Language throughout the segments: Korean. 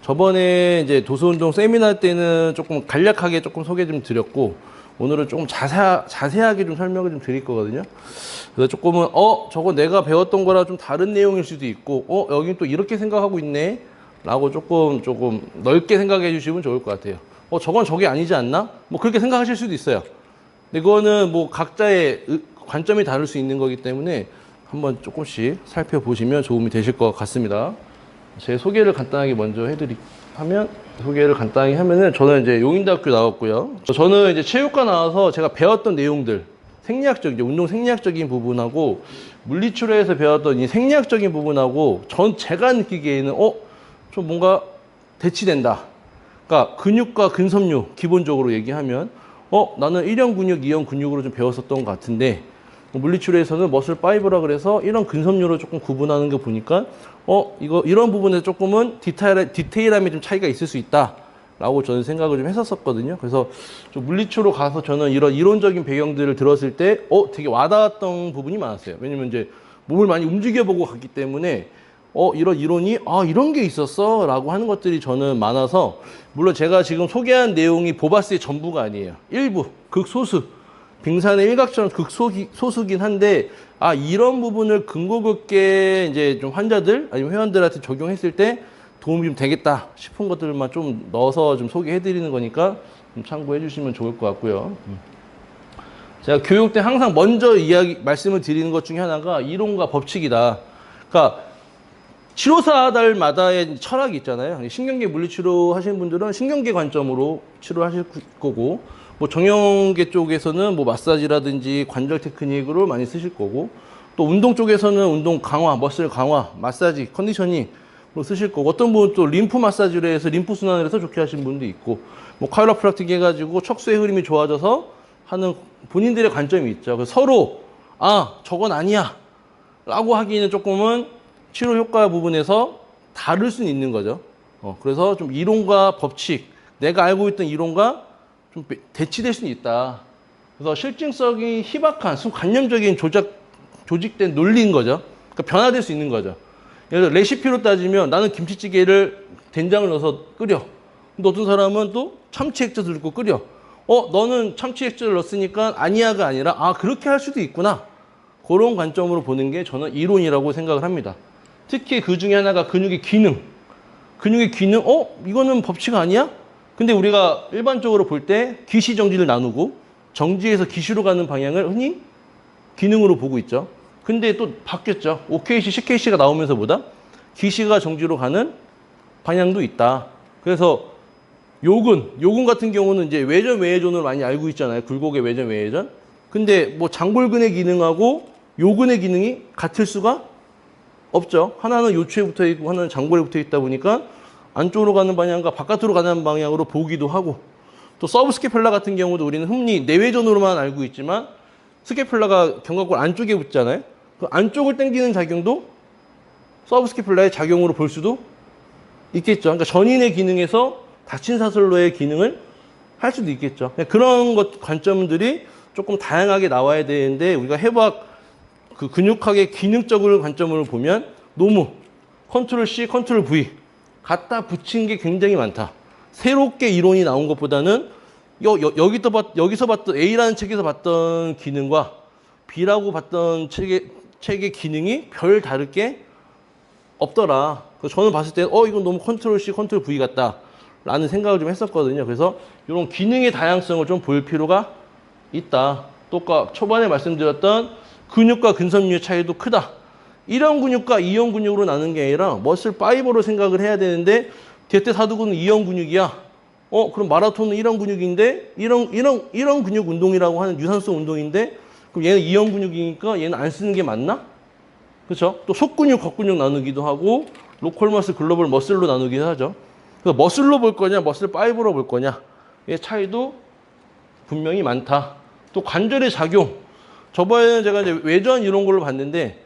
저번에 이제 도수운동 세미나 때는 조금 간략하게 조금 소개 좀 드렸고, 오늘은 조금 자세하게 좀 설명을 좀 드릴 거거든요. 그래서 조금은, 저거 내가 배웠던 거랑 좀 다른 내용일 수도 있고, 여긴 또 이렇게 생각하고 있네? 라고 조금 넓게 생각해 주시면 좋을 것 같아요. 저건 저게 아니지 않나? 뭐 그렇게 생각하실 수도 있어요. 근데 그거는 뭐 각자의 관점이 다를 수 있는 거기 때문에 한번 조금씩 살펴보시면 도움이 되실 것 같습니다. 제 소개를 간단하게 먼저 소개를 간단하게 하면은, 저는 이제 용인대학교 나왔고요. 저는 이제 체육과 나와서 제가 배웠던 내용들, 이제 운동 생리학적인 부분하고, 물리치료에서 배웠던 이 생리학적인 부분하고, 제가 느끼기에는, 좀 뭔가 대치된다. 그러니까 근육과 근섬유, 기본적으로 얘기하면, 나는 1형 근육, 2형 근육으로 좀 배웠었던 것 같은데, 물리치료에서는 머슬 파이브라 그래서 이런 근섬유로 조금 구분하는 거 보니까 이런 부분에 조금은 디테일함이 좀 차이가 있을 수 있다 라고 저는 생각을 좀 했었거든요. 그래서 좀 물리치료로 가서 저는 이런 이론적인 배경들을 들었을 때 되게 와닿았던 부분이 많았어요. 왜냐면 이제 몸을 많이 움직여 보고 갔기 때문에 이런 이론이 이런 게 있었어 라고 하는 것들이 저는 많아서, 물론 제가 지금 소개한 내용이 보바스의 전부가 아니에요. 일부, 극소수, 빙산의 일각처럼 극소수긴 한데, 이런 부분을 근거 있게 이제 좀 환자들 아니면 회원들한테 적용했을 때 도움이 좀 되겠다 싶은 것들만 좀 넣어서 좀 소개해 드리는 거니까 좀 참고해 주시면 좋을 것 같고요. 제가 교육 때 항상 먼저 말씀을 드리는 것 중에 하나가 이론과 법칙이다. 그러니까 치료사들마다의 철학이 있잖아요. 신경계 물리치료 하시는 분들은 신경계 관점으로 치료하실 거고, 뭐 정형계 쪽에서는 뭐 마사지라든지 관절 테크닉으로 많이 쓰실 거고, 또 운동 쪽에서는 운동 강화, 머슬 강화, 마사지, 컨디셔닝으로 쓰실 거고, 어떤 분은 또 림프 마사지를 해서 림프 순환을 해서 좋게 하시는 분도 있고, 뭐 카이로프락틱 해가지고 척수의 흐름이 좋아져서 하는 본인들의 관점이 있죠. 그래서 서로 저건 아니야 라고 하기는 조금은 치료 효과 부분에서 다를 수는 있는 거죠. 그래서 좀 이론과 법칙, 내가 알고 있던 이론과 좀 대치될 수는 있다. 그래서 실증성이 희박한 관념적인 조직된 논리인 거죠. 그러니까 변화될 수 있는 거죠. 예를 들어 레시피로 따지면 나는 김치찌개를 된장을 넣어서 끓여. 근데 어떤 사람은 또 참치 액젓을 넣고 끓여. 너는 참치 액젓을 넣었으니까 아니야가 아니라 그렇게 할 수도 있구나. 그런 관점으로 보는 게 저는 이론이라고 생각을 합니다. 특히 그 중에 하나가 근육의 기능. 이거는 법칙 아니야? 근데 우리가 일반적으로 볼 때 기시 정지를 나누고, 정지에서 기시로 가는 방향을 흔히 기능으로 보고 있죠. 근데 또 바뀌었죠. OKC, CKC가 나오면서보다 기시가 정지로 가는 방향도 있다. 그래서 요근 같은 경우는 이제 외전 외회전으로 많이 알고 있잖아요. 굴곡의 외전 외회전. 근데 뭐 장골근의 기능하고 요근의 기능이 같을 수가 없죠. 하나는 요추에 붙어 있고 하나는 장골에 붙어 있다 보니까 안쪽으로 가는 방향과 바깥으로 가는 방향으로 보기도 하고, 또 서브스케플라 같은 경우도 우리는 흔히 내외전으로만 알고 있지만 스케플라가 견갑골 안쪽에 붙잖아요. 그 안쪽을 당기는 작용도 서브스케플라의 작용으로 볼 수도 있겠죠. 그러니까 전인의 기능에서 닫힌 사슬로의 기능을 할 수도 있겠죠. 그런 관점들이 조금 다양하게 나와야 되는데, 우리가 해부학 그 근육학의 기능적인 관점으로 보면 너무 컨트롤 C, 컨트롤 V 갖다 붙인 게 굉장히 많다. 새롭게 이론이 나온 것보다는 여기서 봤던 A라는 책에서 봤던 기능과 B라고 봤던 책의 기능이 별 다를 게 없더라. 그래서 저는 봤을 때 이건 너무 컨트롤 C, 컨트롤 V 같다 라는 생각을 좀 했었거든요. 그래서 이런 기능의 다양성을 좀 볼 필요가 있다. 또 초반에 말씀드렸던 근육과 근섬유의 차이도 크다. 1형 근육과 2형 근육으로 나누는 게 아니라 머슬 파이버로 생각을 해야 되는데, 대퇴 사두근은 2형 근육이야. 그럼 마라톤은 1형 근육인데 1형 근육 운동이라고 하는 유산소 운동인데, 그럼 얘는 2형 근육이니까 얘는 안 쓰는 게 맞나? 그렇죠? 또 속근육, 겉근육 나누기도 하고, 로컬 머슬, 글로벌 머슬로 나누기도 하죠. 그래서 머슬로 볼 거냐, 머슬 파이버로 볼 거냐의 차이도 분명히 많다. 또 관절의 작용. 저번에는 제가 이제 외전 이런 걸로 봤는데,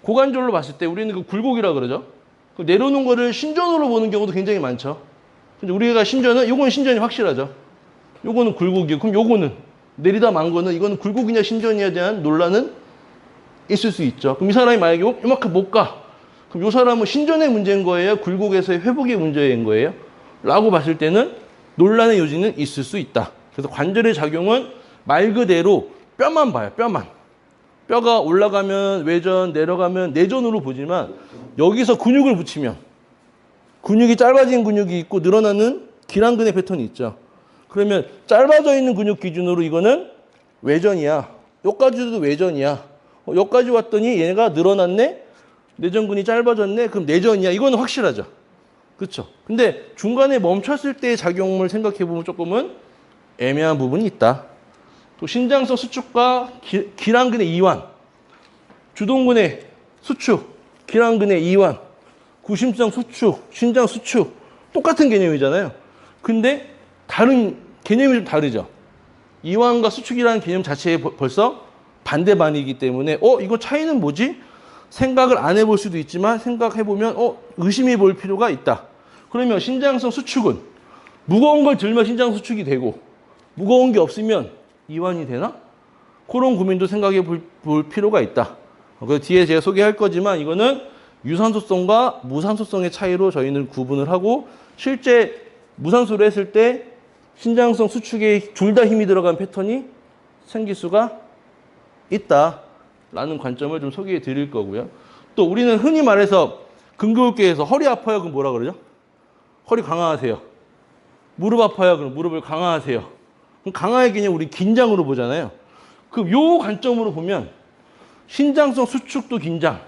고관절로 봤을 때 우리는 그 굴곡이라 그러죠. 내려오는 거를 신전으로 보는 경우도 굉장히 많죠. 근데 우리가 요거는 신전이 확실하죠. 요거는 굴곡이고, 그럼 요거는 내리다 만 거는 이거는 굴곡이냐 신전이냐에 대한 논란은 있을 수 있죠. 그럼 이 사람이 만약에 이만큼 못 가. 그럼 이 사람은 신전의 문제인 거예요? 굴곡에서의 회복의 문제인 거예요? 라고 봤을 때는 논란의 여지는 있을 수 있다. 그래서 관절의 작용은 말 그대로 뼈만 봐요. 뼈만. 뼈가 올라가면 외전, 내려가면 내전으로 보지만 여기서 근육을 붙이면 근육이 짧아진 근육이 있고 늘어나는 기랑근의 패턴이 있죠. 그러면 짧아져 있는 근육 기준으로 이거는 외전이야. 여기까지도 외전이야. 여기까지 왔더니 얘가 늘어났네? 내전근이 짧아졌네? 그럼 내전이야. 이거는 확실하죠. 그렇죠. 근데 중간에 멈췄을 때의 작용을 생각해보면 조금은 애매한 부분이 있다. 또 신장성 수축과 기랑근의 이완, 주동근의 수축, 기랑근의 이완, 구심성 수축, 신장 수축 똑같은 개념이잖아요. 근데 다른 개념이 좀 다르죠. 이완과 수축이라는 개념 자체에 벌써 반대반이기 때문에 이거 차이는 뭐지? 생각을 안 해볼 수도 있지만 생각해보면 의심해 볼 필요가 있다. 그러면 신장성 수축은 무거운 걸 들면 신장 수축이 되고 무거운 게 없으면 이완이 되나? 그런 고민도 생각해 볼 필요가 있다. 그 뒤에 제가 소개할 거지만 이거는 유산소성과 무산소성의 차이로 저희는 구분을 하고 실제 무산소로 했을 때 신장성 수축에 둘 다 힘이 들어간 패턴이 생길 수가 있다라는 관점을 좀 소개해 드릴 거고요. 또 우리는 흔히 말해서 근교육계에서 허리 아파요. 그럼 뭐라 그러죠? 허리 강화하세요. 무릎 아파요. 그럼 무릎을 강화하세요. 그럼 강화의 개념 우리 긴장으로 보잖아요. 그럼 요 관점으로 보면 신장성 수축도 긴장,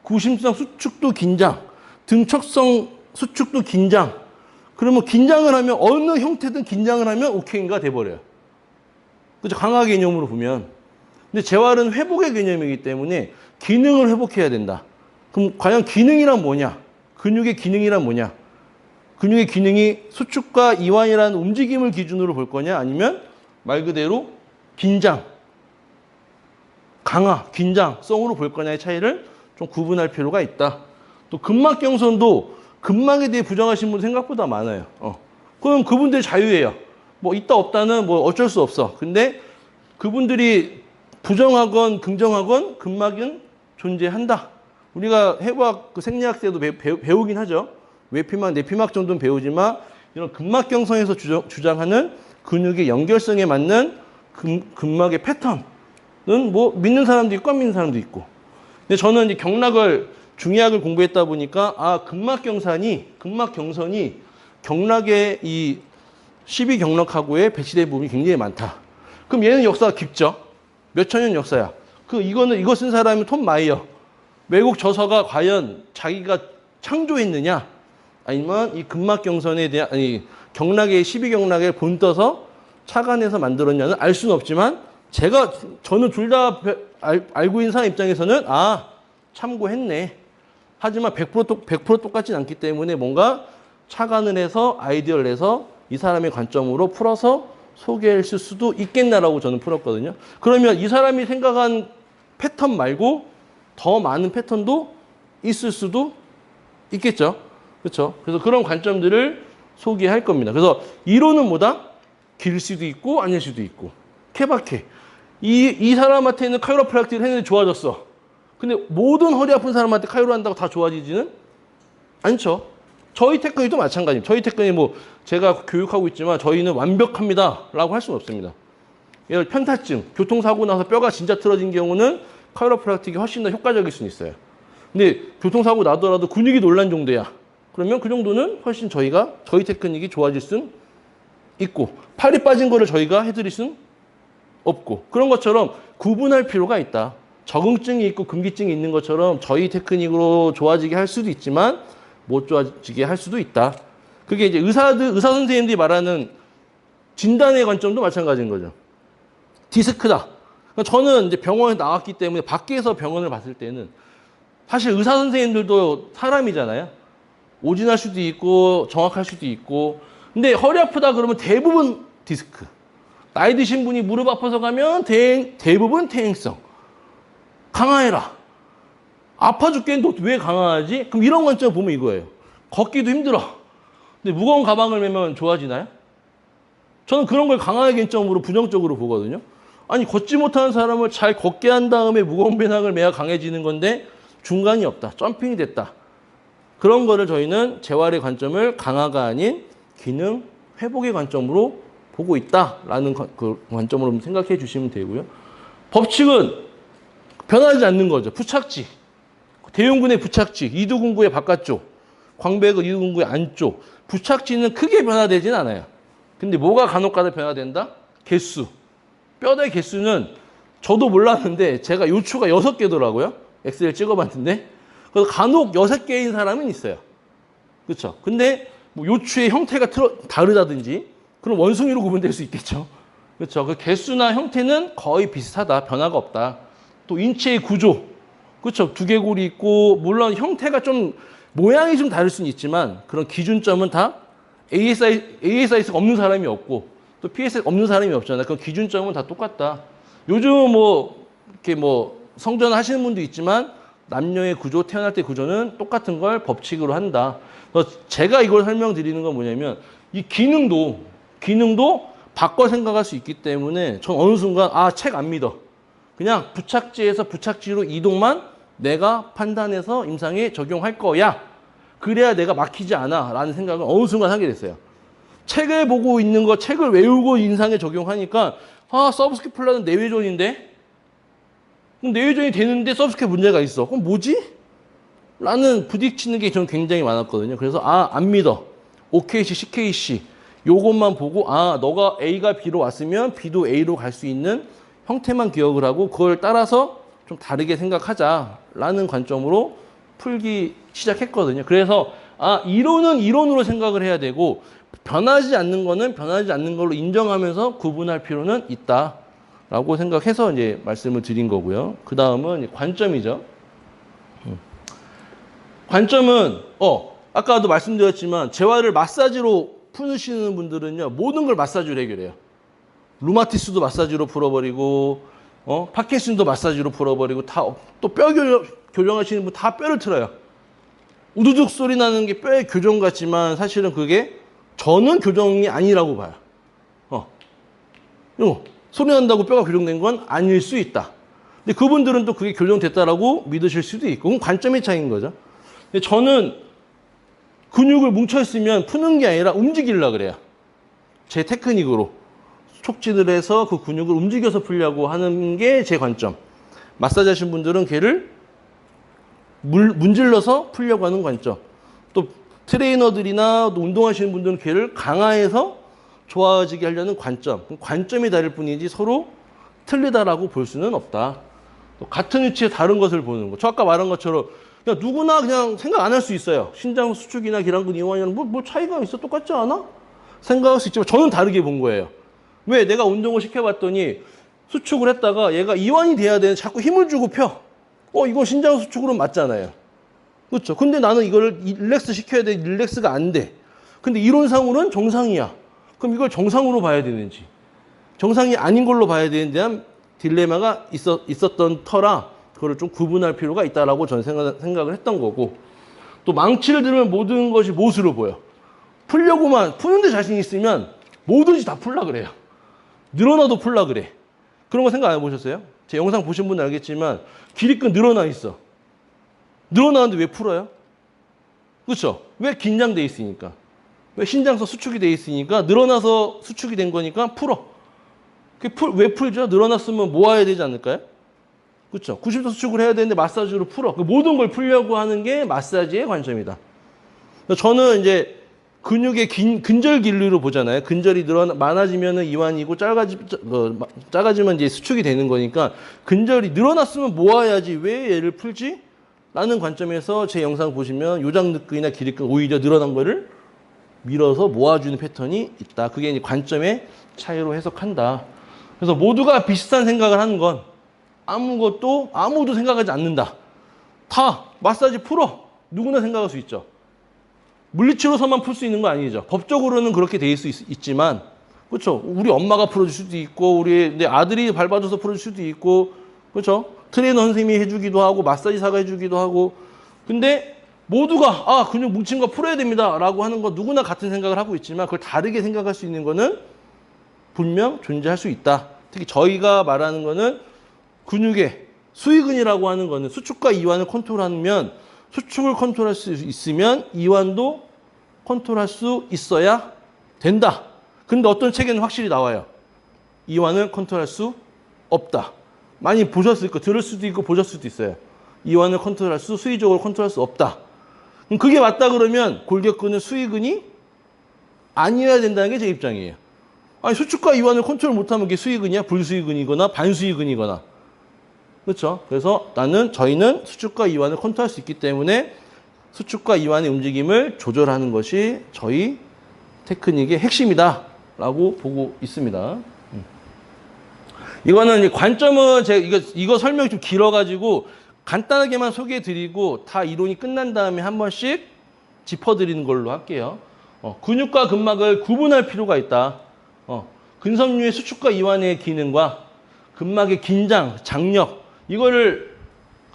구심성 수축도 긴장, 등척성 수축도 긴장. 그러면 긴장을 하면 어느 형태든 긴장을 하면 오케이인가 돼버려요. 그죠? 강화 개념으로 보면. 근데 재활은 회복의 개념이기 때문에 기능을 회복해야 된다. 그럼 과연 기능이란 뭐냐? 근육의 기능이란 뭐냐? 근육의 기능이 수축과 이완이라는 움직임을 기준으로 볼 거냐? 아니면 말 그대로 긴장, 강화, 긴장성으로 볼 거냐의 차이를 좀 구분할 필요가 있다. 또 근막경선도 근막에 대해 부정하신 분 생각보다 많아요. 그럼 그분들 자유예요. 뭐 있다 없다는 뭐 어쩔 수 없어. 근데 그분들이 부정하건 긍정하건 근막은 존재한다. 우리가 해부학 그 생리학 때도 배우긴 하죠. 외피막, 내피막 정도는 배우지만 이런 근막경선에서 주장하는 근육의 연결성에 맞는 근막의 패턴은 뭐 믿는 사람도 있고 안 믿는 사람도 있고. 근데 저는 이제 경락을 중의학을 공부했다 보니까 근막경선이 경락의 이 12경락하고의 배치된 부분이 굉장히 많다. 그럼 얘는 역사가 깊죠. 몇천 년 역사야. 이거 쓴 사람이 톰 마이어. 외국 저서가 과연 자기가 창조했느냐? 아니면 이 근막경선에 대한 경락의 12경락에 본떠서 착안해서 만들었냐는 알 수는 없지만 저는 둘 다 알고 있는 사람 입장에서는 참고했네. 하지만 100% 똑같진 않기 때문에 뭔가 착안을 해서 아이디어를 내서 이 사람의 관점으로 풀어서 소개했을 수도 있겠나라고 저는 풀었거든요. 그러면 이 사람이 생각한 패턴 말고 더 많은 패턴도 있을 수도 있겠죠. 그렇죠? 그래서 그런 관점들을 소개할 겁니다. 그래서 이론은 뭐다? 길 수도 있고 아닐 수도 있고. 케바케. 이 사람한테는 카이로프락틱을 했는데 좋아졌어. 근데 모든 허리 아픈 사람한테 카이로 한다고 다 좋아지지는 않죠. 저희 테크닉도 마찬가지입니다. 저희 테크닉 제가 교육하고 있지만 저희는 완벽합니다 라고 할 수는 없습니다. 예를 들어 편타증, 교통사고 나서 뼈가 진짜 틀어진 경우는 카이로프락틱이 훨씬 더 효과적일 수는 있어요. 근데 교통사고 나더라도 근육이 놀란 정도야. 그러면 그 정도는 훨씬 저희 테크닉이 좋아질 수는 있고 팔이 빠진 거를 저희가 해드릴 수는 없고 그런 것처럼 구분할 필요가 있다. 적응증이 있고 금기증이 있는 것처럼 저희 테크닉으로 좋아지게 할 수도 있지만 못 좋아지게 할 수도 있다. 그게 이제 의사 선생님들이 말하는 진단의 관점도 마찬가지인 거죠. 디스크다. 저는 이제 병원에 나왔기 때문에 밖에서 병원을 봤을 때는 사실 의사 선생님들도 사람이잖아요. 오진할 수도 있고 정확할 수도 있고. 근데 허리 아프다 그러면 대부분 디스크. 나이 드신 분이 무릎 아파서 가면 대부분 퇴행성. 강화해라. 아파 죽겠는데 왜 강화하지? 그럼 이런 관점 보면 이거예요. 걷기도 힘들어. 근데 무거운 가방을 메면 좋아지나요? 저는 그런 걸 강화의 관점으로 부정적으로 보거든요. 아니 걷지 못하는 사람을 잘 걷게 한 다음에 무거운 배낭을 매야 강해지는 건데 중간이 없다. 점핑이 됐다. 그런 거를 저희는 재활의 관점을 강화가 아닌 기능 회복의 관점으로 보고 있다라는 그 관점으로 생각해 주시면 되고요. 법칙은 변하지 않는 거죠. 부착지. 대흉근의 부착지, 이두근구의 바깥쪽, 광배근 이두근구의 안쪽. 부착지는 크게 변화되진 않아요. 근데 뭐가 간혹가다 변화된다? 개수. 뼈대 개수는 저도 몰랐는데 제가 요추가 6개더라고요. 엑셀 찍어봤는데. 그래서 간혹 6개인 사람은 있어요. 그렇죠? 근데 뭐 요추의 형태가 다르다든지 그럼 원숭이로 구분될 수 있겠죠. 그렇죠? 그 개수나 형태는 거의 비슷하다. 변화가 없다. 또 인체의 구조. 그렇죠? 두개골이 있고 물론 형태가 좀 모양이 좀 다를 수는 있지만 그런 기준점은 다 ASIS가 없는 사람이 없고 또 PS가 없는 사람이 없잖아요. 그 기준점은 다 똑같다. 요즘은 뭐 이렇게 뭐 성전하시는 분도 있지만 남녀의 구조, 태어날 때 구조는 똑같은 걸 법칙으로 한다. 그래서 제가 이걸 설명드리는 건 뭐냐면 이 기능도 바꿔 생각할 수 있기 때문에 전 어느 순간 책 안 믿어. 그냥 부착지에서 부착지로 이동만 내가 판단해서 임상에 적용할 거야. 그래야 내가 막히지 않아 라는 생각을 어느 순간 하게 됐어요. 책을 보고 있는 거, 책을 외우고 임상에 적용하니까 서브스캐플라는 내외전인데? 그럼 내외전이 되는데 서브스캐 문제가 있어. 그럼 뭐지? 라는 부딪히는 게 저는 굉장히 많았거든요. 그래서 안 믿어. OKC, CKC 요것만 보고 너가 A가 B로 왔으면 B도 A로 갈 수 있는 형태만 기억을 하고 그걸 따라서 좀 다르게 생각하자라는 관점으로 풀기 시작했거든요. 그래서 이론은 이론으로 생각을 해야 되고 변하지 않는 거는 변하지 않는 걸로 인정하면서 구분할 필요는 있다라고 생각해서 이제 말씀을 드린 거고요. 그 다음은 관점이죠. 관점은 아까도 말씀드렸지만 재활을 마사지로 푸시는 분들은요 모든 걸 마사지로 해결해요. 루마티스도 마사지로 풀어버리고 파킨슨도 마사지로 풀어버리고 또 뼈 교정하시는 분 다 뼈를 틀어요. 우두둑 소리 나는 게 뼈의 교정 같지만 사실은 그게 저는 교정이 아니라고 봐요. 소리 난다고 뼈가 교정된 건 아닐 수 있다. 근데 그분들은 또 그게 교정됐다라고 믿으실 수도 있고 그건 관점의 차이인 거죠. 근데 저는 근육을 뭉쳐있으면 푸는 게 아니라 움직이려고 그래요. 제 테크닉으로. 촉진을 해서 그 근육을 움직여서 풀려고 하는 게 제 관점. 마사지 하신 분들은 걔를 문질러서 풀려고 하는 관점. 또 트레이너들이나 또 운동하시는 분들은 걔를 강화해서 좋아지게 하려는 관점. 관점이 다를 뿐이지 서로 틀리다라고 볼 수는 없다. 또 같은 위치에 다른 것을 보는 거. 저 아까 말한 것처럼 그냥 누구나 그냥 생각 안 할 수 있어요. 신장 수축이나 기랑근 이완이랑 뭐 차이가 있어? 똑같지 않아? 생각할 수 있지만 저는 다르게 본 거예요. 왜? 내가 운동을 시켜봤더니 수축을 했다가 얘가 이완이 돼야 되는데 자꾸 힘을 주고 펴. 이거 신장 수축으로 맞잖아요. 그렇죠? 근데 나는 이거를 릴렉스 시켜야 돼. 릴렉스가 안 돼. 근데 이론상으로는 정상이야. 그럼 이걸 정상으로 봐야 되는지 정상이 아닌 걸로 봐야 되는 데한 딜레마가 있었던 터라 그거를 좀 구분할 필요가 있다라고 저는 생각을 했던 거고 또 망치를 들면 모든 것이 못으로 보여. 푸는데 자신 있으면 뭐든지 다 풀라 그래요. 늘어나도 풀라 그래. 그런 거 생각 안 해보셨어요? 제 영상 보신 분은 알겠지만 기립근 늘어나 있어. 늘어나는데 왜 풀어요? 그렇죠? 왜 긴장돼 있으니까. 왜 신장서 수축이 돼 있으니까 늘어나서 수축이 된 거니까 풀어. 왜 풀죠? 늘어났으면 모아야 되지 않을까요? 그렇죠? 90도 수축을 해야 되는데 마사지로 풀어. 모든 걸 풀려고 하는 게 마사지의 관점이다. 저는 이제 근육의 근절 길이로 보잖아요. 근절이 많아지면 이완이고 작아지면 이제 수축이 되는 거니까 근절이 늘어났으면 모아야지 왜 얘를 풀지? 라는 관점에서 제 영상 보시면 요장늑근이나 기립근 오히려 늘어난 거를 밀어서 모아주는 패턴이 있다. 그게 이제 관점의 차이로 해석한다. 그래서 모두가 비슷한 생각을 하는 건 아무도 생각하지 않는다. 다 마사지 풀어. 누구나 생각할 수 있죠. 물리치료서만 풀 수 있는 거 아니죠. 법적으로는 그렇게 돼 있을 수 있지만, 그렇죠. 우리 엄마가 풀어줄 수도 있고, 내 아들이 밟아줘서 풀어줄 수도 있고, 그렇죠. 트레이너 선생님이 해주기도 하고, 마사지사가 해주기도 하고. 근데 모두가 근육 뭉친 거 풀어야 됩니다라고 하는 거 누구나 같은 생각을 하고 있지만 그걸 다르게 생각할 수 있는 거는 분명 존재할 수 있다. 특히 저희가 말하는 거는 근육의 수익근이라고 하는 거는 수축과 이완을 컨트롤하면 수축을 컨트롤할 수 있으면 이완도 컨트롤할 수 있어야 된다. 근데 어떤 책에는 확실히 나와요. 이완을 컨트롤할 수 없다. 많이 보셨을 거, 들을 수도 있고 보셨을 수도 있어요. 이완을 컨트롤할 수, 수의적으로 컨트롤할 수 없다. 그럼 그게 맞다 그러면 골격근은 수의근이 아니어야 된다는 게 제 입장이에요. 아니, 수축과 이완을 컨트롤 못하면 그게 수의근이야? 불수의근이거나 반수의근이거나. 그렇죠? 그래서 저희는 수축과 이완을 컨트롤할 수 있기 때문에 수축과 이완의 움직임을 조절하는 것이 저희 테크닉의 핵심이다 라고 보고 있습니다. 이거는 관점은 제가 이거 설명이 좀 길어가지고 간단하게만 소개해드리고 다 이론이 끝난 다음에 한 번씩 짚어드리는 걸로 할게요. 근육과 근막을 구분할 필요가 있다. 근섬유의 수축과 이완의 기능과 근막의 긴장, 장력 이거를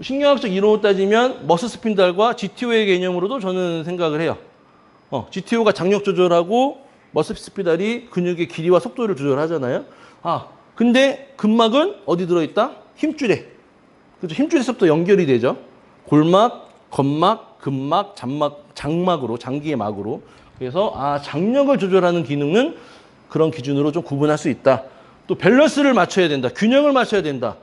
신경학적 이론으로 따지면 머슬 스핀달과 GTO의 개념으로도 저는 생각을 해요. GTO가 장력 조절하고 머슬 스핀달이 근육의 길이와 속도를 조절하잖아요. 근데 근막은 어디 들어있다? 힘줄에. 그렇죠? 힘줄에서부터 연결이 되죠. 골막, 건막, 근막, 장막으로, 장기의 막으로. 그래서 장력을 조절하는 기능은 그런 기준으로 좀 구분할 수 있다. 또 밸런스를 맞춰야 된다. 균형을 맞춰야 된다.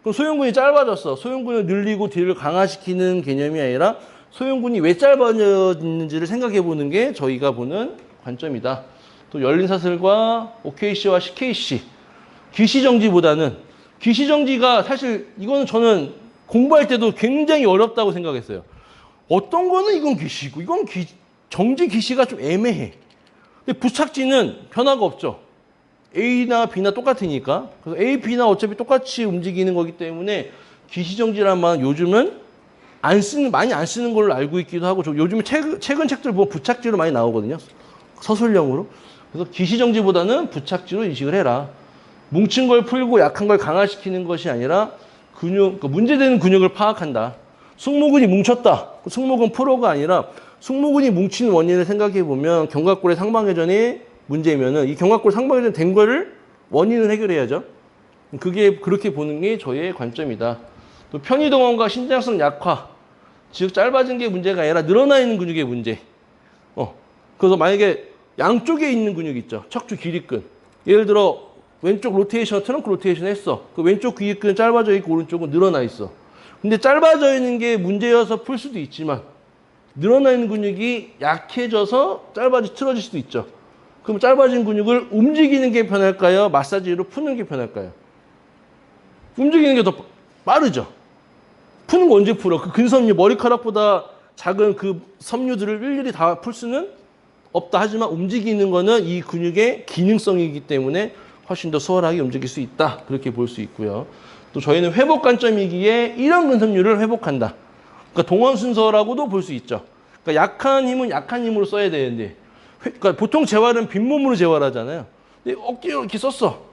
그럼 소형근이 짧아졌어. 소형근을 늘리고 뒤를 강화시키는 개념이 아니라 소형근이 왜 짧아졌는지를 생각해 보는 게 저희가 보는 관점이다. 또 열린 사슬과 OKC와 CKC. 기시정지보다는 기시정지가 사실 이거는 저는 공부할 때도 굉장히 어렵다고 생각했어요. 어떤 거는 이건 기시고 이건 정지 기시가 좀 애매해. 근데 부착지는 변화가 없죠. A나 B나 똑같으니까. 그래서 A, B나 어차피 똑같이 움직이는 거기 때문에 기시정지란 말은 요즘은 많이 안 쓰는 걸로 알고 있기도 하고 요즘에 최근 책들 보면 부착지로 많이 나오거든요. 서술형으로. 그래서 기시정지보다는 부착지로 인식을 해라. 뭉친 걸 풀고 약한 걸 강화시키는 것이 아니라 문제되는 근육을 파악한다. 승모근이 뭉쳤다. 승모근 프로가 아니라 승모근이 뭉친 원인을 생각해 보면 견갑골의 상방회전이 문제면은 이 견갑골 상방회전 된 거를 원인을 해결해야죠. 그렇게 보는 게 저희의 관점이다. 또 편의동원과 신장성 약화, 즉 짧아진 게 문제가 아니라 늘어나 있는 근육의 문제. 그래서 만약에 양쪽에 있는 근육 있죠. 척추 기립근. 예를 들어 왼쪽 로테이션, 트렁크 로테이션 했어. 그 왼쪽 기립근은 짧아져 있고 오른쪽은 늘어나 있어. 근데 짧아져 있는 게 문제여서 풀 수도 있지만 늘어나 있는 근육이 약해져서 틀어질 수도 있죠. 그럼 짧아진 근육을 움직이는 게 편할까요? 마사지로 푸는 게 편할까요? 움직이는 게 더 빠르죠. 푸는 거 언제 풀어? 그 근섬유, 머리카락보다 작은 그 섬유들을 일일이 다 풀 수는 없다. 하지만 움직이는 거는 이 근육의 기능성이기 때문에 훨씬 더 수월하게 움직일 수 있다. 그렇게 볼 수 있고요. 또 저희는 회복 관점이기에 이런 근섬유를 회복한다. 그러니까 동원 순서라고도 볼 수 있죠. 그러니까 약한 힘은 약한 힘으로 써야 되는데, 그러니까 보통 재활은 빈몸으로 재활하잖아요. 근데 억지로 이렇게 썼어.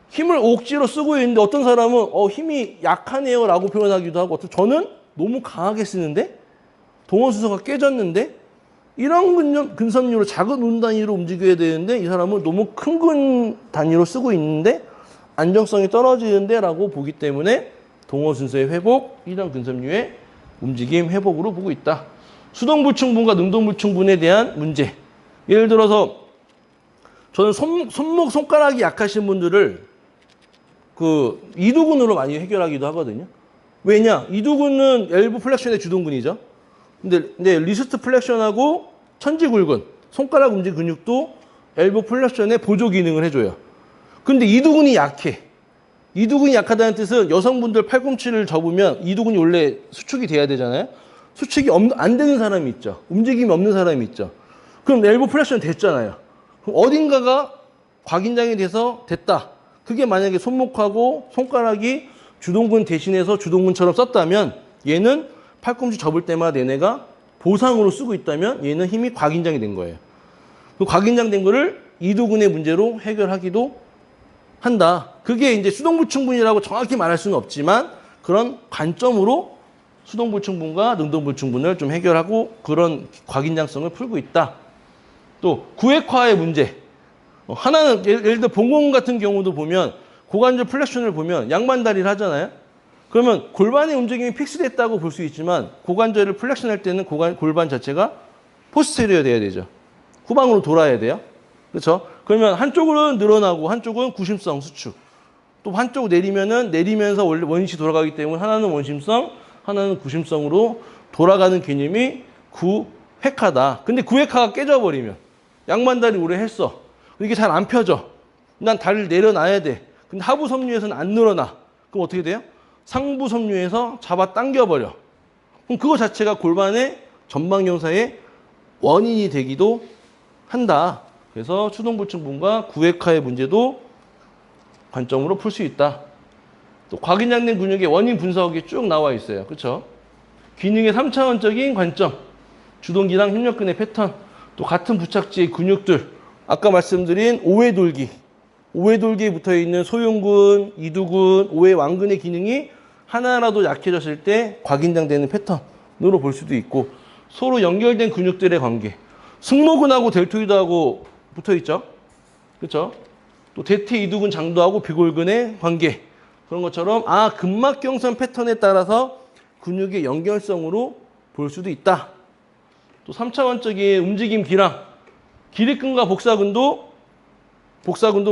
힘을 억지로 쓰고 있는데 어떤 사람은 힘이 약하네요라고 표현하기도 하고, 저는 너무 강하게 쓰는데 동원 순서가 깨졌는데 이런 근섬유로 작은 운 단위로 움직여야 되는데 이 사람은 너무 큰 근 단위로 쓰고 있는데 안정성이 떨어지는데 라고 보기 때문에 동원 순서의 회복, 이런 근섬유의 움직임 회복으로 보고 있다. 수동불충분과 능동불충분에 대한 문제. 예를 들어서 저는 손목, 손가락이 약하신 분들을 그 이두근으로 많이 해결하기도 하거든요. 왜냐? 이두근은 엘보 플렉션의 주동근이죠. 근데 리스트 플렉션하고 천지굴근, 손가락 움직 근육도 엘보 플렉션의 보조 기능을 해줘요. 근데 이두근이 약해. 이두근이 약하다는 뜻은 여성분들 팔꿈치를 접으면 이두근이 원래 수축이 돼야 되잖아요. 수축이 안 되는 사람이 있죠. 움직임이 없는 사람이 있죠. 그럼 엘보 플렉션 됐잖아요. 그럼 어딘가가 과긴장이 돼서 됐다. 그게 만약에 손목하고 손가락이 주동근 대신해서 주동근처럼 썼다면 얘는 팔꿈치 접을 때마다 얘네가 보상으로 쓰고 있다면 얘는 힘이 과긴장이 된 거예요. 그 과긴장된 거를 이두근의 문제로 해결하기도 한다. 그게 이제 수동불충분이라고 정확히 말할 수는 없지만 그런 관점으로 수동불충분과 능동불충분을 좀 해결하고 그런 과긴장성을 풀고 있다. 또 구획화의 문제. 하나는 예를 들어 봉공 같은 경우도 보면 고관절 플렉션을 보면 양반다리를 하잖아요. 그러면 골반의 움직임이 픽스됐다고 볼 수 있지만 고관절을 플렉션 할 때는 골반 자체가 포스테리어 돼야 되죠. 후방으로 돌아야 돼요. 그렇죠? 그러면 한쪽은 늘어나고 한쪽은 구심성 수축. 또 한쪽 내리면은 내리면서 원래 원시 돌아가기 때문에 하나는 원심성, 하나는 구심성으로 돌아가는 개념이 구획하다. 근데 구획하가 깨져버리면 양반다리 오래 했어. 이게 잘 안 펴져. 난 다리를 내려놔야 돼. 근데 하부 섬유에서는 안 늘어나. 그럼 어떻게 돼요? 상부 섬유에서 잡아 당겨버려. 그럼 그거 자체가 골반의 전방경사의 원인이 되기도 한다. 그래서 추동불충분과 구획하의 문제도 관점으로 풀 수 있다. 또 과긴장된 근육의 원인 분석이 쭉 나와 있어요. 그렇죠? 기능의 3차원적인 관점, 주동기랑 협력근의 패턴, 또 같은 부착지의 근육들, 아까 말씀드린 오해돌기, 오해돌기에 붙어있는 소흉근, 이두근, 오해왕근의 기능이 하나라도 약해졌을 때 과긴장되는 패턴으로 볼 수도 있고, 서로 연결된 근육들의 관계, 승모근하고 델토이드하고 붙어있죠? 그렇죠? 또 대퇴 이두근 장도하고 비골근의 관계, 그런 것처럼 근막경선 패턴에 따라서 근육의 연결성으로 볼 수도 있다. 또 3차원적인 움직임 기랑, 기립근과 복사근도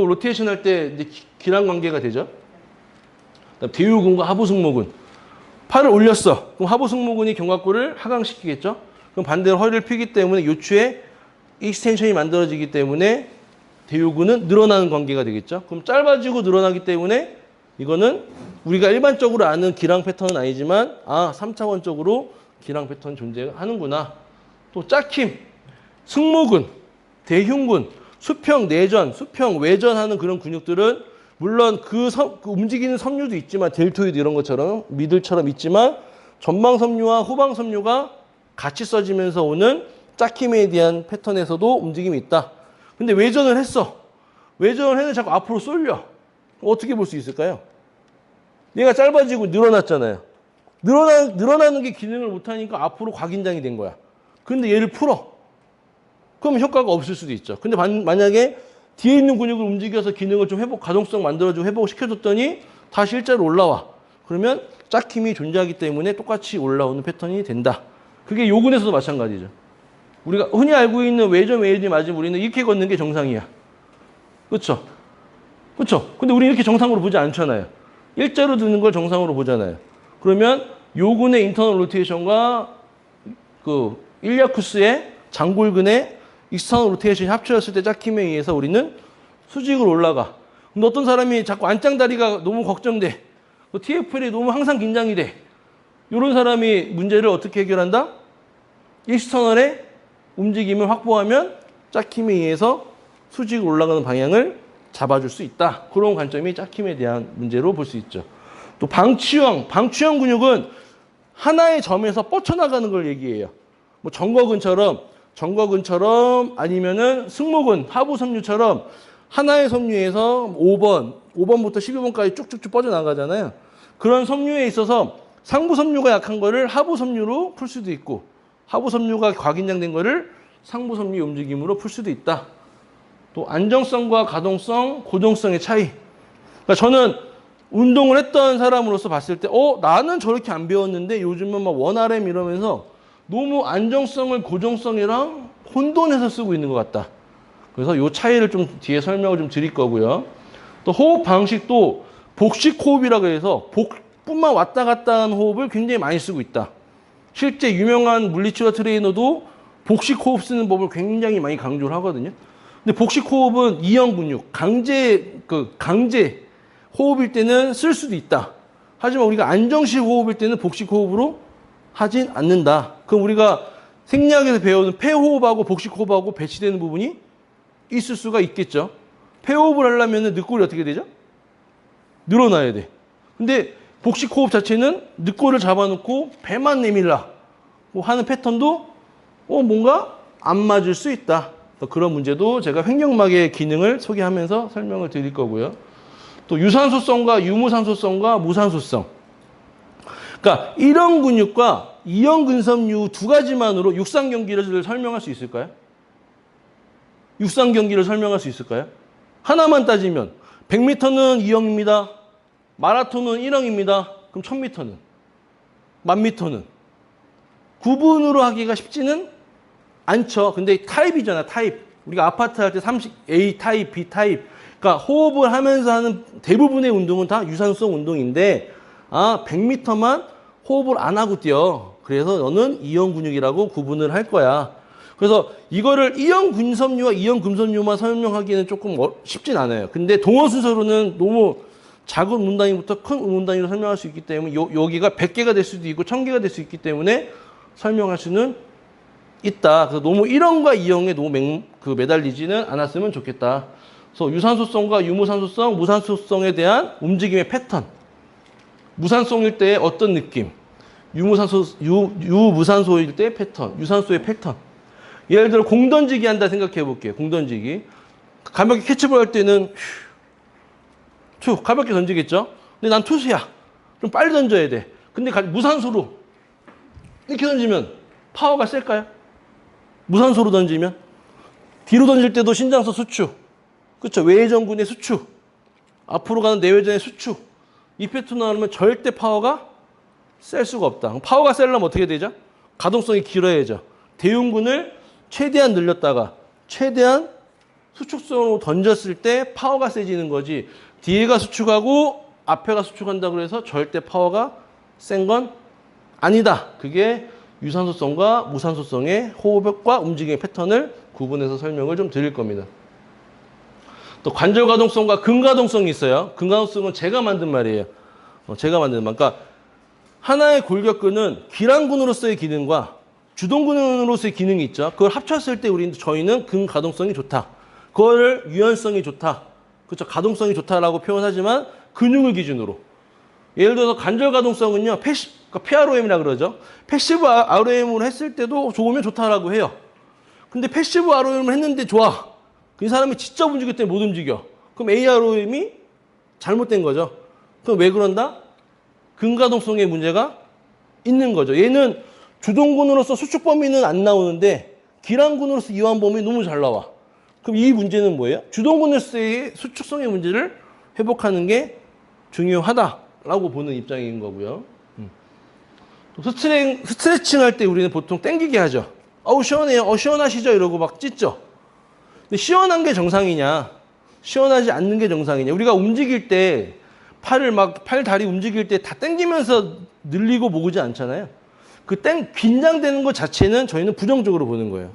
로테이션 할 때 이제 기랑 관계가 되죠. 그다음 대유근과 하부승모근. 팔을 올렸어. 그럼 하부승모근이 견갑골을 하강시키겠죠. 그럼 반대로 허리를 펴기 때문에 요추에 익스텐션이 만들어지기 때문에 대유근은 늘어나는 관계가 되겠죠. 그럼 짧아지고 늘어나기 때문에 이거는 우리가 일반적으로 아는 기랑 패턴은 아니지만 3차원적으로 기랑 패턴 존재하는구나. 또 짝힘, 승모근, 대흉근, 수평 내전, 수평 외전하는 그런 근육들은 물론 그 움직이는 섬유도 있지만 델토이드 이런 것처럼 미들처럼 있지만 전방 섬유와 후방 섬유가 같이 써지면서 오는 짝힘에 대한 패턴에서도 움직임이 있다. 근데 외전을 했어. 외전을 했는데 자꾸 앞으로 쏠려. 어떻게 볼 수 있을까요? 얘가 짧아지고 늘어났잖아요. 늘어나는 게 기능을 못하니까 앞으로 과긴장이 된 거야. 근데 얘를 풀어. 그럼 효과가 없을 수도 있죠. 근데 만약에 뒤에 있는 근육을 움직여서 기능을 좀 가동성 만들어주고 회복시켜줬더니 다시 일자로 올라와. 그러면 짝힘이 존재하기 때문에 똑같이 올라오는 패턴이 된다. 그게 요근에서도 마찬가지죠. 우리가 흔히 알고 있는 외전 외전이 맞으면 우리는 이렇게 걷는 게 정상이야. 그렇죠? 그렇죠? 근데 우리 이렇게 정상으로 보지 않잖아요. 일자로 드는 걸 정상으로 보잖아요. 그러면 요근의 인터널 로테이션과 그 일리아쿠스의 장골근의 익스터널 로테이션이 합쳐졌을 때 짝힘에 의해서 우리는 수직으로 올라가. 근데 어떤 사람이 자꾸 안짱다리가 너무 걱정돼. TFL이 너무 항상 긴장이 돼. 이런 사람이 문제를 어떻게 해결한다? 익스터널의 움직임을 확보하면 짝힘에 의해서 수직으로 올라가는 방향을 잡아줄 수 있다. 그런 관점이 짝힘에 대한 문제로 볼 수 있죠. 또 방치형 근육은 하나의 점에서 뻗쳐나가는 걸 얘기해요. 뭐 정거근처럼 아니면은 승모근, 하부 섬유처럼 하나의 섬유에서 5번부터 12번까지 쭉쭉쭉 뻗어나가잖아요. 그런 섬유에 있어서 상부 섬유가 약한 거를 하부 섬유로 풀 수도 있고 하부 섬유가 과긴장된 거를 상부 섬유의 움직임으로 풀 수도 있다. 또 안정성과 가동성, 고정성의 차이. 그러니까 저는 운동을 했던 사람으로서 봤을 때 나는 저렇게 안 배웠는데 요즘은 막 원RM 이러면서 너무 안정성을 고정성이랑 혼돈해서 쓰고 있는 것 같다. 그래서 이 차이를 좀 뒤에 설명을 좀 드릴 거고요. 또 호흡 방식도 복식 호흡이라고 해서 복뿐만 왔다 갔다 하는 호흡을 굉장히 많이 쓰고 있다. 실제 유명한 물리치료 트레이너도 복식 호흡 쓰는 법을 굉장히 많이 강조를 하거든요. 근데 복식 호흡은 이형 근육, 강제 호흡일 때는 쓸 수도 있다. 하지만 우리가 안정식 호흡일 때는 복식 호흡으로 하진 않는다. 그럼 우리가 생리학에서 배우는 폐호흡하고 복식 호흡하고 배치되는 부분이 있을 수가 있겠죠. 폐호흡을 하려면 늑골이 어떻게 되죠? 늘어나야 돼. 근데 복식 호흡 자체는 늑골을 잡아놓고 배만 내밀라 하는 패턴도 뭔가 안 맞을 수 있다. 그런 문제도 제가 횡격막의 기능을 소개하면서 설명을 드릴 거고요. 또 유산소성과 유무산소성과 무산소성. 그러니까 1형 근육과 2형 근섬유 두 가지만으로 육상 경기를 설명할 수 있을까요? 육상 경기를 설명할 수 있을까요? 하나만 따지면 100m는 2형입니다. 마라톤은 1형입니다. 그럼 그럼 1000m는? 10,000m는? 구분으로 하기가 쉽지는 않죠. 근데 타입이잖아, 타입. 우리가 아파트 할 때 A 타입, B 타입. 그러니까 호흡을 하면서 하는 대부분의 운동은 다 유산성 운동인데, 100m만 호흡을 안 하고 뛰어. 그래서 너는 이형 근육이라고 구분을 할 거야. 그래서 이거를 이형 근섬유와 이형 금섬유만 설명하기는 조금 쉽진 않아요. 근데 동호 순서로는 너무 작은 운동 단위부터 큰 운동 단위로 설명할 수 있기 때문에 여기가 100개가 될 수도 있고 1000개가 될 수 있기 때문에 설명할 수는 있다. 그래서 너무 1형과 2형에 너무 매달리지는 않았으면 좋겠다. 그래서 유산소성과 유무산소성, 무산소성에 대한 움직임의 패턴. 무산소일 때 어떤 느낌? 유무산소일 때 패턴. 유산소의 패턴. 예를 들어 공 던지기 한다 생각해 볼게요. 공 던지기. 가볍게 캐치볼 할 때는 가볍게 던지겠죠? 근데 난 투수야. 좀 빨리 던져야 돼. 근데 무산소로 이렇게 던지면 파워가 셀까요? 무산소로 던지면? 뒤로 던질 때도 신장성 수축. 그렇죠? 외회전근의 수축. 앞으로 가는 내외전의 수축. 이 패턴 나오면 절대 파워가 셀 수가 없다. 파워가 셀려면 어떻게 되죠? 가동성이 길어야죠. 대흉근을 최대한 늘렸다가 최대한 수축성으로 던졌을 때 파워가 세지는 거지. 뒤에가 수축하고 앞에가 수축한다고 해서 절대 파워가 센 건 아니다. 그게 유산소성과 무산소성의 호흡과 움직임의 패턴을 구분해서 설명을 좀 드릴 겁니다. 또 관절 가동성과 근가동성이 있어요. 근가동성은 제가 만든 말이에요. 제가 만든 말. 그러니까 하나의 골격근은 기랑근으로서의 기능과 주동근으로서의 기능이 있죠. 그걸 합쳤을 때 저희는 근가동성이 좋다. 그거를 유연성이 좋다. 그렇죠. 가동성이 좋다라고 표현하지만 근육을 기준으로. 예를 들어서 관절 가동성은요. 그러니까 PROM이라 그러죠. 패시브 ROM으로 했을 때도 좋으면 좋다라고 해요. 근데 패시브 ROM을 했는데 좋아. 그 사람이 직접 움직일 때 못 움직여. 그럼 AROM이 잘못된 거죠. 그럼 왜 그런다? 근가동성의 문제가 있는 거죠. 얘는 주동근으로서 수축 범위는 안 나오는데 기랑근으로서 이완 범위 너무 잘 나와. 그럼 이 문제는 뭐예요? 주동근으로서의 수축성의 문제를 회복하는 게 중요하다라고 보는 입장인 거고요. 스트레칭 할 때 우리는 보통 땡기게 하죠. 어우 시원해요. 시원하시죠? 이러고 막 찢죠. 근데 시원한 게 정상이냐? 시원하지 않는 게 정상이냐? 우리가 움직일 때 팔, 다리 움직일 때 다 땡기면서 늘리고 모으지 않잖아요. 긴장되는 것 자체는 저희는 부정적으로 보는 거예요.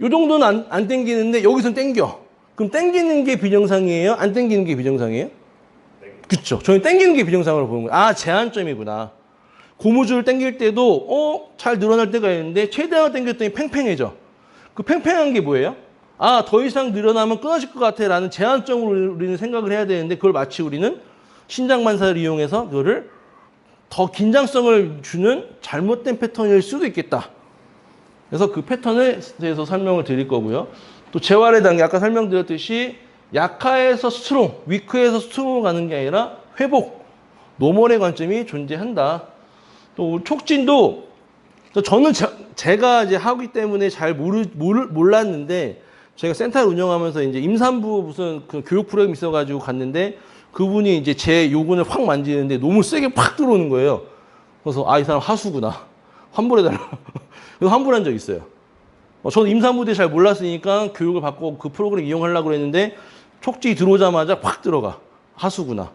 요 정도는 안 땡기는데 여기서는 땡겨. 그럼 땡기는 게 비정상이에요? 안 땡기는 게 비정상이에요? 그쵸. 저희는 땡기는 게 비정상으로 보는 거예요. 제한점이구나. 고무줄을 땡길 때도 잘 늘어날 때가 있는데 최대한 땡겼더니 팽팽해져. 그 팽팽한 게 뭐예요? 더 이상 늘어나면 끊어질 것 같아 라는 제한점으로 우리는 생각을 해야 되는데 그걸 마치 우리는 신장만사를 이용해서 그거를 더 긴장성을 주는 잘못된 패턴일 수도 있겠다. 그래서 그 패턴에 대해서 설명을 드릴 거고요. 또 재활의 단계, 아까 설명드렸듯이 약화에서 스트롱, 위크에서 스트롱으로 가는 게 아니라 회복, 노멀의 관점이 존재한다. 또 촉진도 저는 제가 이제 하기 때문에 잘 몰랐는데 저희가 센터를 운영하면서 이제 임산부 무슨 그 교육 프로그램이 있어가지고 갔는데 그분이 이제 제 요근을 확 만지는데 너무 세게 팍 들어오는 거예요. 그래서 이 사람 하수구나. 환불해달라. 그래서 환불한 적 있어요. 저는 임산부 때 잘 몰랐으니까 교육을 받고 그 프로그램 이용하려고 그랬는데 촉진이 들어오자마자 확 들어가. 하수구나.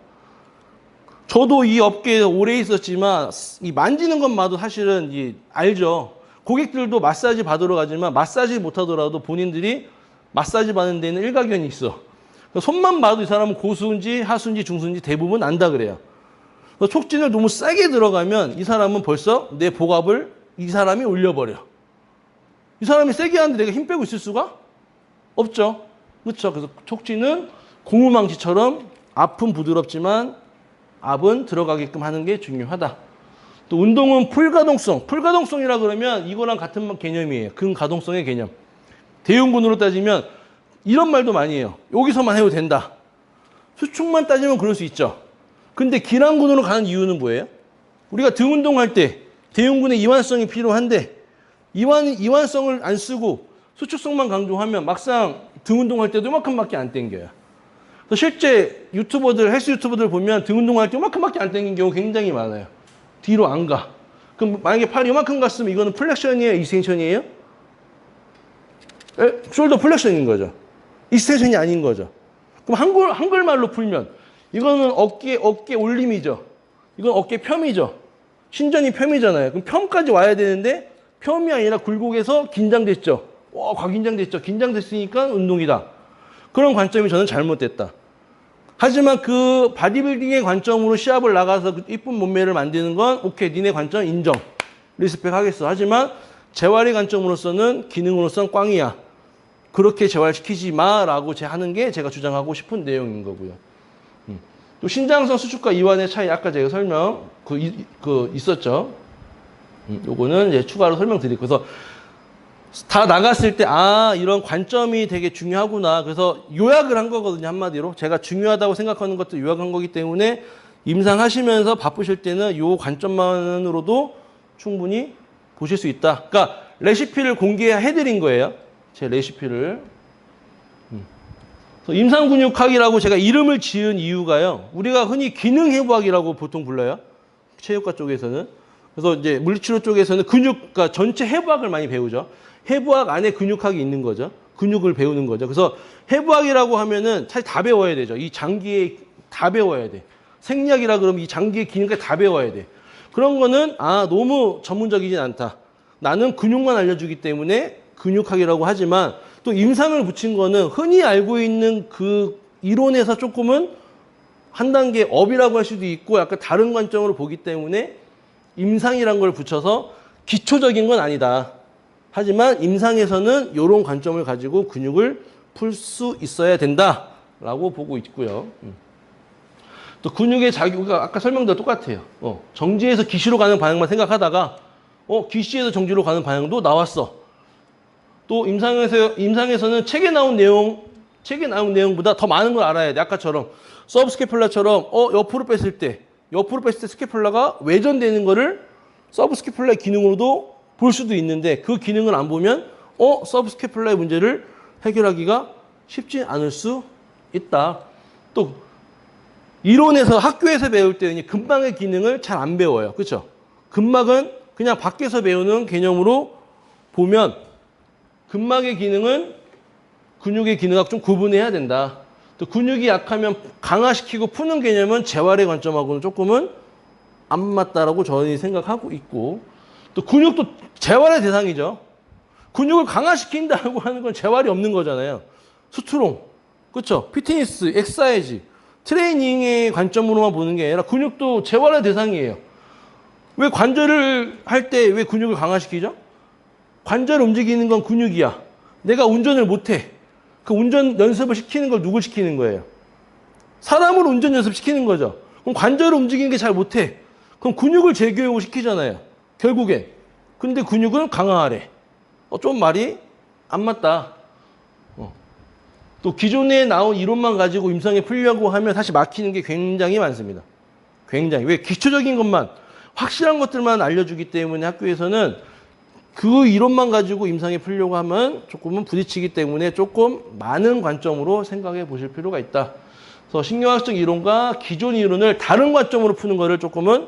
저도 이 업계에 오래 있었지만 이 만지는 것마도 사실은 알죠. 고객들도 마사지 받으러 가지만 마사지 못하더라도 본인들이 마사지 받는 데는 일가견이 있어. 손만 봐도 이 사람은 고수인지 하수인지 중수인지 대부분 안다 그래요. 촉진을 너무 세게 들어가면 이 사람은 벌써 내 복압을 이 사람이 올려버려. 이 사람이 세게 하는데 내가 힘 빼고 있을 수가 없죠. 그렇죠. 그래서 촉진은 고무망치처럼 앞은 부드럽지만 압은 들어가게끔 하는 게 중요하다. 또 운동은 풀가동성. 풀가동성이라 그러면 이거랑 같은 개념이에요. 근가동성의 개념. 대흉근으로 따지면 이런 말도 많이 해요. 여기서만 해도 된다. 수축만 따지면 그럴 수 있죠. 근데 기랑근으로 가는 이유는 뭐예요? 우리가 등 운동할 때 대흉근의 이완성이 필요한데 이완성을 안 쓰고 수축성만 강조하면 막상 등 운동할 때도 이만큼밖에 안 당겨요. 실제 유튜버들, 헬스 유튜버들 보면 등 운동할 때 요만큼밖에 안 당긴 경우 굉장히 많아요. 뒤로 안 가. 그럼 만약에 팔이 요만큼 갔으면 이거는 플렉션이에요? 이스텐션이에요? 숄더 플렉션인 거죠. 이스텐션이 아닌 거죠. 그럼 한글말로 풀면 이거는 어깨 올림이죠. 이건 어깨 펴이죠. 신전이 펴이잖아요. 그럼 펴까지 와야 되는데 펴이 아니라 굴곡에서 긴장됐죠. 와, 과긴장됐죠. 긴장됐으니까 운동이다. 그런 관점이 저는 잘못됐다. 하지만 그 바디빌딩의 관점으로 시합을 나가서 그 이쁜 몸매를 만드는 건 오케이, 니네 관점 인정. 리스펙 하겠어. 하지만 재활의 관점으로서는 기능으로서는 꽝이야. 그렇게 재활시키지 마라고 하는 게 제가 주장하고 싶은 내용인 거고요. 또 신장성 수축과 이완의 차이 아까 제가 설명 있었죠. 요거는 이제 추가로 설명드리고 그래서 다 나갔을 때 이런 관점이 되게 중요하구나. 그래서 요약을 한 거거든요. 한마디로 제가 중요하다고 생각하는 것도 요약한 거기 때문에 임상하시면서 바쁘실 때는 요 관점만으로도 충분히 보실 수 있다. 그러니까 레시피를 공개해드린 거예요. 제 레시피를. 임상근육학이라고 제가 이름을 지은 이유가요. 우리가 흔히 기능해부학이라고 보통 불러요. 체육과 쪽에서는. 그래서 이제 물리치료 쪽에서는 그러니까 전체 해부학을 많이 배우죠. 해부학 안에 근육학이 있는 거죠. 근육을 배우는 거죠. 그래서 해부학이라고 하면은 사실 다 배워야 되죠. 이 장기에 다 배워야 돼. 생리학이라 그러면 이 장기의 기능까지 다 배워야 돼. 그런 거는 너무 전문적이진 않다. 나는 근육만 알려주기 때문에 근육학이라고 하지만 또 임상을 붙인 거는 흔히 알고 있는 그 이론에서 조금은 한 단계 업이라고 할 수도 있고 약간 다른 관점으로 보기 때문에 임상이란 걸 붙여서 기초적인 건 아니다. 하지만 임상에서는 이런 관점을 가지고 근육을 풀 수 있어야 된다라고 보고 있고요. 또 근육의 우리가 아까 설명대로 똑같아요. 정지에서 기시로 가는 방향만 생각하다가 기시에서 정지로 가는 방향도 나왔어. 또 임상에서는 책에 나온 내용보다 더 많은 걸 알아야 돼. 아까처럼 서브스캐플라처럼 옆으로 뺐을 때 스캐플라가 외전되는 거를 서브스캐플라의 기능으로도 볼 수도 있는데 그 기능을 안 보면 서브스캐플라의 문제를 해결하기가 쉽지 않을 수 있다. 또 이론에서 학교에서 배울 때는 근막의 기능을 잘 안 배워요. 그렇죠? 근막은 그냥 밖에서 배우는 개념으로 보면 근막의 기능은 근육의 기능하고 좀 구분해야 된다. 또 근육이 약하면 강화시키고 푸는 개념은 재활의 관점하고는 조금은 안 맞다라고 저는 생각하고 있고 또 근육도 재활의 대상이죠. 근육을 강화시킨다고 하는 건 재활이 없는 거잖아요. 스트롱, 그렇죠? 피트니스, 엑사이즈, 트레이닝의 관점으로만 보는 게 아니라 근육도 재활의 대상이에요. 왜 관절을 할 때 왜 근육을 강화시키죠? 관절 움직이는 건 근육이야. 내가 운전을 못해. 그 운전 연습을 시키는 걸 누구 시키는 거예요? 사람을 운전 연습 시키는 거죠. 그럼 관절을 움직이는 게 잘 못해. 그럼 근육을 재교육을 시키잖아요. 결국엔. 근데 근육은 강화하래. 좀 말이 안 맞다. 또 기존에 나온 이론만 가지고 임상에 풀려고 하면 사실 막히는 게 굉장히 많습니다. 굉장히. 왜? 기초적인 것만, 확실한 것들만 알려주기 때문에 학교에서는 그 이론만 가지고 임상에 풀려고 하면 조금은 부딪히기 때문에 조금 많은 관점으로 생각해 보실 필요가 있다. 그래서 신경학적 이론과 기존 이론을 다른 관점으로 푸는 거를 조금은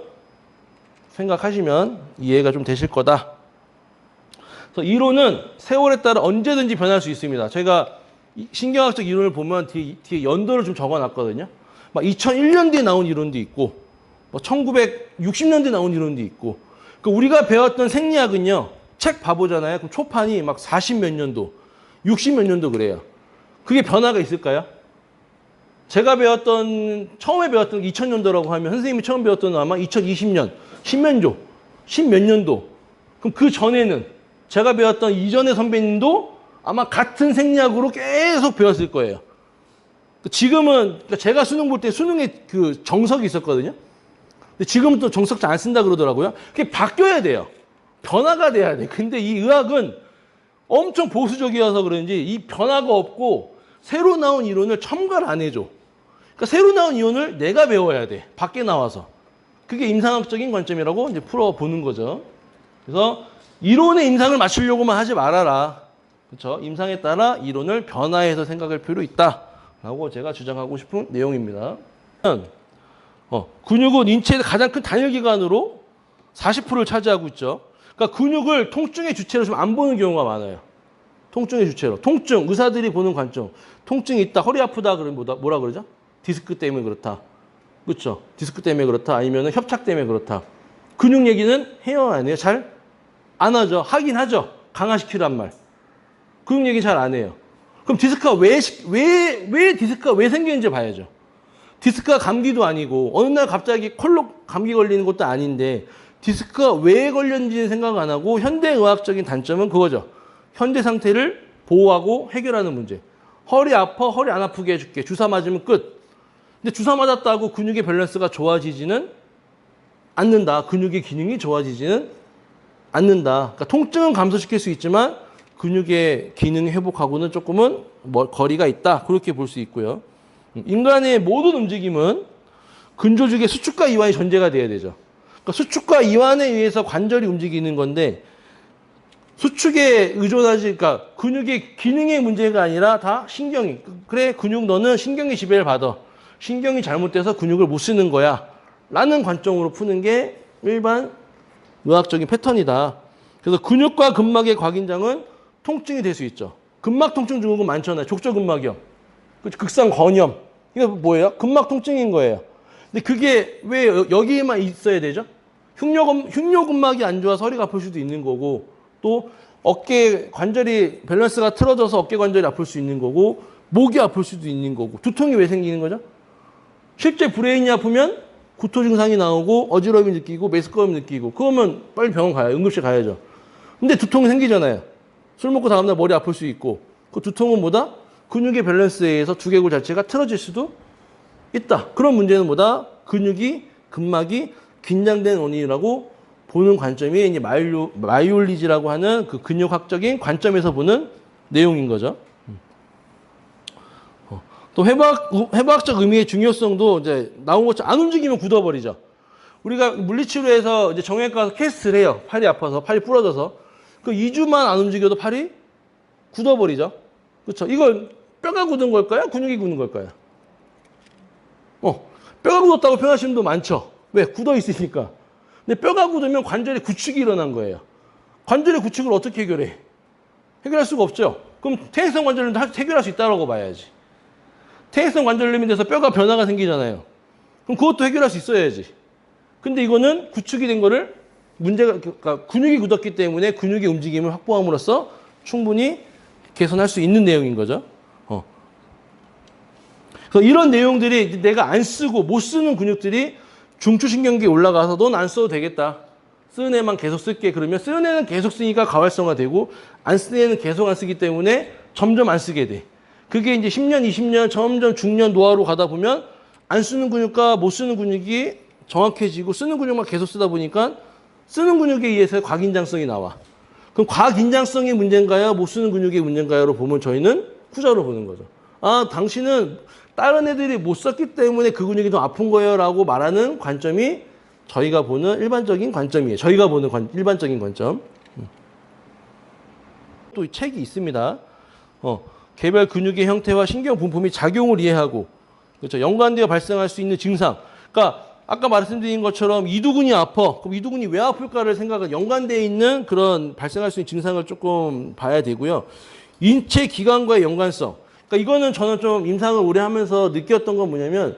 생각하시면 이해가 좀 되실 거다. 그래서 이론은 세월에 따라 언제든지 변할 수 있습니다. 저희가 신경학적 이론을 보면 뒤에 연도를 좀 적어놨거든요. 막 2001년도에 나온 이론도 있고, 1960년대에 나온 이론도 있고. 그러니까 우리가 배웠던 생리학은요, 책 봐보잖아요. 그럼 초판이 막 40 몇 년도, 60 몇 년도 그래요. 그게 변화가 있을까요? 제가 처음에 배웠던 2000년도라고 하면 선생님이 처음 배웠던 건 아마 2020년, 10 몇 년도. 그럼 그 전에는 제가 배웠던 이전의 선배님도 아마 같은 생리학으로 계속 배웠을 거예요. 지금은 제가 수능 볼 때 수능에 그 정석이 있었거든요. 근데 지금은 또 정석 잘 안 쓴다 그러더라고요. 그게 바뀌어야 돼요. 변화가 돼야 돼. 근데 이 의학은 엄청 보수적이어서 그런지 이 변화가 없고 새로 나온 이론을 첨가를 안 해줘. 그러니까 새로 나온 이론을 내가 배워야 돼. 밖에 나와서. 그게 임상학적인 관점이라고 이제 풀어보는 거죠. 그래서 이론의 임상을 맞추려고만 하지 말아라. 그렇죠? 임상에 따라 이론을 변화해서 생각할 필요 있다. 라고 제가 주장하고 싶은 내용입니다. 근육은 인체의 가장 큰 단일기관으로 40%를 차지하고 있죠. 그러니까 근육을 통증의 주체로 좀 안 보는 경우가 많아요. 통증의 주체로. 통증, 의사들이 보는 관점. 통증이 있다, 허리 아프다, 그러면 뭐라 그러죠? 디스크 때문에 그렇다. 그렇죠? 디스크 때문에 그렇다. 아니면 협착 때문에 그렇다. 근육 얘기는 해요, 안 해요? 잘 안 하죠. 하긴 하죠. 강화시키란 말. 근육 얘기 잘 안 해요. 그럼 디스크가 왜 디스크가 왜 생기는지 봐야죠. 디스크가 감기도 아니고 어느 날 갑자기 콜로 감기 걸리는 것도 아닌데 디스크가 왜 걸렸는지는 생각 안 하고 현대의학적인 단점은 그거죠. 현재 상태를 보호하고 해결하는 문제. 허리 아파, 허리 안 아프게 해줄게. 주사 맞으면 끝. 근데 주사 맞았다고 근육의 밸런스가 좋아지지는 않는다. 근육의 기능이 좋아지지는 않는다. 그러니까 통증은 감소시킬 수 있지만 근육의 기능 회복하고는 조금은 거리가 있다. 그렇게 볼 수 있고요. 인간의 모든 움직임은 근조직의 수축과 이완이 전제가 돼야 되죠. 그러니까 수축과 이완에 의해서 관절이 움직이는 건데 수축에 의존하지, 그러니까 근육의 기능의 문제가 아니라 다 신경이. 그래, 근육 너는 신경이 지배를 받아. 신경이 잘못돼서 근육을 못 쓰는 거야. 라는 관점으로 푸는 게 일반 의학적인 패턴이다. 그래서 근육과 근막의 과긴장은 통증이 될 수 있죠. 근막 통증 증후군 많잖아요. 족저근막염, 극상건염. 이거 뭐예요? 근막 통증인 거예요. 근데 그게 왜 여기에만 있어야 되죠? 흉뇨근막이 안 좋아서 허리가 아플 수도 있는 거고, 또 어깨 관절이 밸런스가 틀어져서 어깨 관절이 아플 수 있는 거고, 목이 아플 수도 있는 거고. 두통이 왜 생기는 거죠? 실제 브레인이 아프면 구토 증상이 나오고 어지러움이 느끼고 메스꺼움 느끼고, 그러면 빨리 병원 가요. 응급실 가야죠. 근데 두통이 생기잖아요. 술 먹고 다음날 머리 아플 수 있고. 그 두통은 뭐다? 근육의 밸런스에 의해서 두개골 자체가 틀어질 수도 있다. 그런 문제는 뭐다? 근육이, 근막이 긴장된 원인이라고 보는 관점이 이제 마이올리지라고 하는 그 근육학적인 관점에서 보는 내용인 거죠. 또 해부학적 의미의 중요성도 이제 나온 것처럼 안 움직이면 굳어버리죠. 우리가 물리치료에서 이제 정형외과 가서 캐스트를 해요. 팔이 아파서, 팔이 부러져서. 그 2주만 안 움직여도 팔이 굳어버리죠. 그렇죠? 이건 뼈가 굳은 걸까요? 근육이 굳은 걸까요? 뼈가 굳었다고 표현하시는 분도 많죠. 왜? 굳어 있으니까. 근데 뼈가 굳으면 관절의 구축이 일어난 거예요. 관절의 구축을 어떻게 해결해? 해결할 수가 없죠. 그럼 퇴행성 관절염도 해결할 수 있다고 봐야지. 퇴행성 관절염이 돼서 뼈가 변화가 생기잖아요. 그럼 그것도 해결할 수 있어야지. 근데 이거는 구축이 된 거를 그러니까 근육이 굳었기 때문에 근육의 움직임을 확보함으로써 충분히 개선할 수 있는 내용인 거죠. 그래서 이런 내용들이 내가 안 쓰고 못 쓰는 근육들이 중추신경계에 올라가서 넌 안 써도 되겠다. 쓰는 애만 계속 쓸게. 그러면 쓰는 애는 계속 쓰니까 가활성화되고 안 쓰는 애는 계속 안 쓰기 때문에 점점 안 쓰게 돼. 그게 이제 10년, 20년 점점 중년 노화로 가다 보면 안 쓰는 근육과 못 쓰는 근육이 정확해지고 쓰는 근육만 계속 쓰다 보니까 쓰는 근육에 의해서 과긴장성이 나와. 그럼 과긴장성의 문제인가요? 못 쓰는 근육의 문제인가요?로 보면 저희는 후자로 보는 거죠. 아, 당신은 다른 애들이 못 썼기 때문에 그 근육이 더 아픈 거예요 라고 말하는 관점이 저희가 보는 일반적인 관점이에요. 저희가 보는 일반적인 관점. 또 책이 있습니다. 개별 근육의 형태와 신경 분포 및 작용을 이해하고, 그렇죠, 연관되어 발생할 수 있는 증상. 그러니까 아까 말씀드린 것처럼 이두근이 아파. 그럼 이두근이 왜 아플까를 생각은 연관되어 있는 그런 발생할 수 있는 증상을 조금 봐야 되고요. 인체 기관과의 연관성. 그러니까 이거는 저는 좀 임상을 오래 하면서 느꼈던 건 뭐냐면,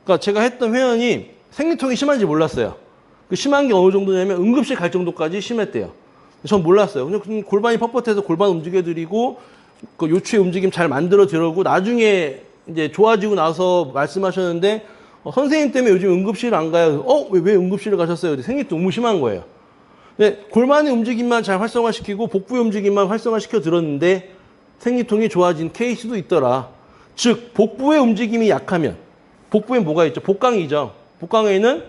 그러니까 제가 했던 회원이 생리통이 심한지 몰랐어요. 그 심한 게 어느 정도냐면 응급실 갈 정도까지 심했대요. 전 몰랐어요. 그냥 골반이 뻣뻣해서 골반 움직여드리고 그 요추의 움직임 잘 만들어 드리고 나중에 이제 좋아지고 나서 말씀하셨는데 선생님 때문에 요즘 응급실 안 가요. 왜 응급실을 가셨어요? 생리통 너무 심한 거예요. 근데 골반의 움직임만 잘 활성화시키고 복부의 움직임만 활성화시켜 들었는데 생리통이 좋아진 케이스도 있더라. 즉 복부의 움직임이 약하면, 복부에 뭐가 있죠? 복강이죠. 복강에는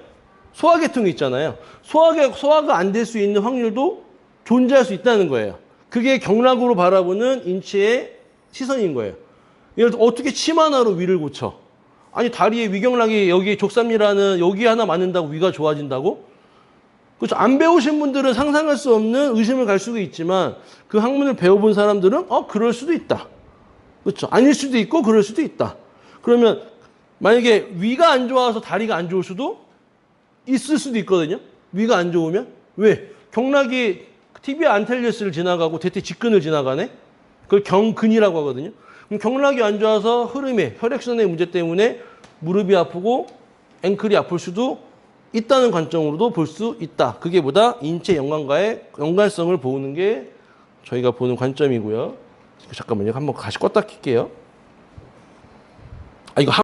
소화계통이 있잖아요. 소화가 안 될 수 있는 확률도 존재할 수 있다는 거예요. 그게 경락으로 바라보는 인체의 시선인 거예요. 예를 들어 어떻게 침 하나로 위를 고쳐? 아니 다리에 위경락이 여기 족삼이라는 여기 하나 맞는다고 위가 좋아진다고? 그렇죠. 안 배우신 분들은 상상할 수 없는 의심을 갈 수도 있지만 그 학문을 배워본 사람들은 그럴 수도 있다. 그렇죠. 아닐 수도 있고 그럴 수도 있다. 그러면 만약에 위가 안 좋아서 다리가 안 좋을 수도 있을 수도 있거든요. 위가 안 좋으면. 왜? 경락이 티비아 안텔리스를 지나가고 대퇴 직근을 지나가네. 그걸 경근이라고 하거든요. 그럼 경락이 안 좋아서 흐름에 혈액순환의 문제 때문에 무릎이 아프고 앵클이 아플 수도 있다는 관점으로도 볼 수 있다. 그게 보다 인체 연관과의 연관성을 보는 게 저희가 보는 관점이고요. 잠깐만요. 한번 다시 껐다 킬게요. 이거